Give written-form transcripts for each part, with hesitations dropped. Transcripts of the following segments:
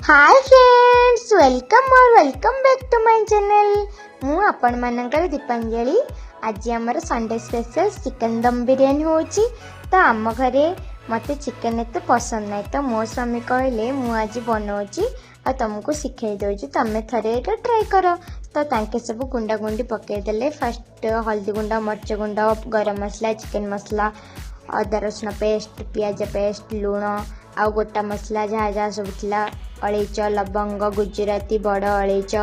Hi friends, welcome back to my channel. मु आपण मानकर दीपांजलि। आज आमर संडे स्पेशल चिकन दम बिरयानी होची। तो आम घरे मते चिकन एते पसंद नहीं, तो मो स्वामी कहले मु आज बनाऊची आ तुमको सिखाई दउची, तमे थरे एटा ट्राई करो। तो तांके सब गुंडा गुंडी पकई देले। फर्स्ट हल्दी गुंडा, मर्च गुंडा, गरम मसला, चिकन मसला, अदा रसुण पेस्ट, पियाज पेस्ट, लुण आ गोटा मसला जहाँ जहाँ सब थिला, अलैच, लवंग, गुजराती, बड़ अलैच,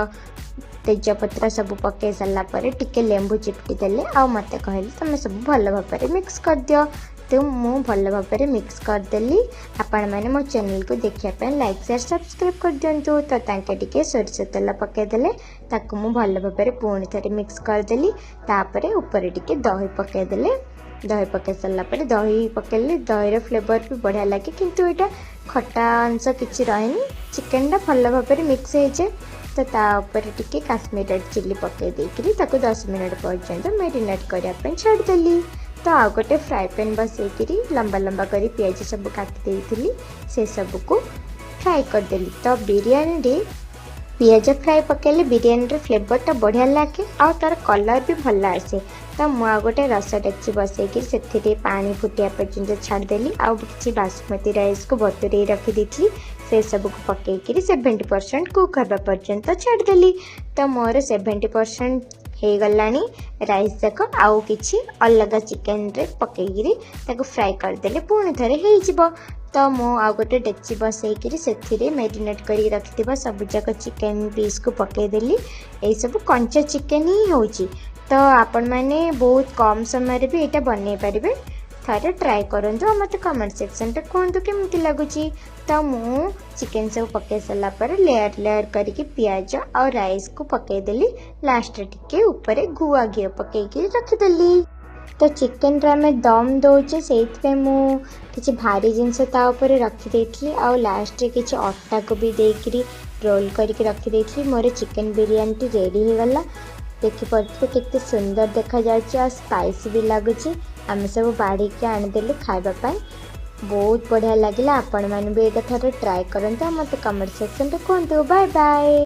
तेजपत्र सब पकई सारा पर टिके लेंबू चिपटी देले। आ मत कहले तुम सब भल भाव मिक्स कर दियो। तो मु भल भाव मिक्स करदेली। आपण मैंने मो चैनल को देखापी लाइक शेयर सब्सक्राइब कर दिंतु। तो तांके टिके सोरिष तेल पकईदेले, ताकू मु भल भाव पुणी थे मिक्स करदेली। तापर ऊपर टिके दही पकईदेले। दही पकई सारा पर दही पकईले, दही फ्लेवर भी बढ़िया लगे, किंतु यहाँ खटा अंश किसी रहे। चिकेन टा भल भाव मिक्स हो जाए। तो तापर टिके काश्मीर रेड चिल्ली पकई देकरी 10 मिनट पर्यंत मैरिनेट करने छाड़देली। तो आ गोटे फ्राए पैन बसईकरी लंबा लंबा करी पियाज सब काटी देती, से सब को फ्राए करदेली। तो बिरयानी रे पियाज फ्राए पकईले बिरयानी रे फ्लेवर टा बढ़िया लगे, आ तार कलर भी भल आसे। तो मुझे गोटे रस डेक्ची बसईकरी से पानी फुटिया पर्यंत छाड़देली। आ कि बासमती राइस को बतुरे रखी से सब को पकईकरी 70% कुक हवा पर्यंत छाड़देली। तो मोर 70% हो गलानी राइस जाक। आउ किछि अलग चिकेन रे पकईकरी ताको फ्राई करदेले पुणी थरे हो जिवो। तो मु आ गोटे डेक्ची बसईकरी से मैरिनेट करी रखिथिबा सब जाक चिकेन पीस को पकईदेली। यही सब कंचा चिकेन ही होची। तो आपण मैंने बहुत कम समय भी यहाँ बन पारे। थरे ट्राए करूँ और मत कमेंट सेक्शन रे कहतु केमती लगुची। तो मु चिकेन सब पकई सारा पर लेयर लेयर करके पियाज और राइस को पकईदेली। लास्ट टिके ऊपर गुआ घी पकईकी रखिदेली। तो चिकेन रे आमे दम दौचे से मुझे भारी जिनस रखी आ लास्ट रे किसी अटा को भी देकरी रोल करके रखी। मोर चिकेन बिरयानी रेडी हो गला। देखिपे केते सुंदर देखा जाए, स्पाइसी भी लगुच। आम सब बाढ़ी के आनीदेलु खावाई, बहुत बढ़िया लगे। आपण मैंने भी ये थोड़े ट्राए करते, मत कमेंट सेक्शन रे कहतु। Bye bye.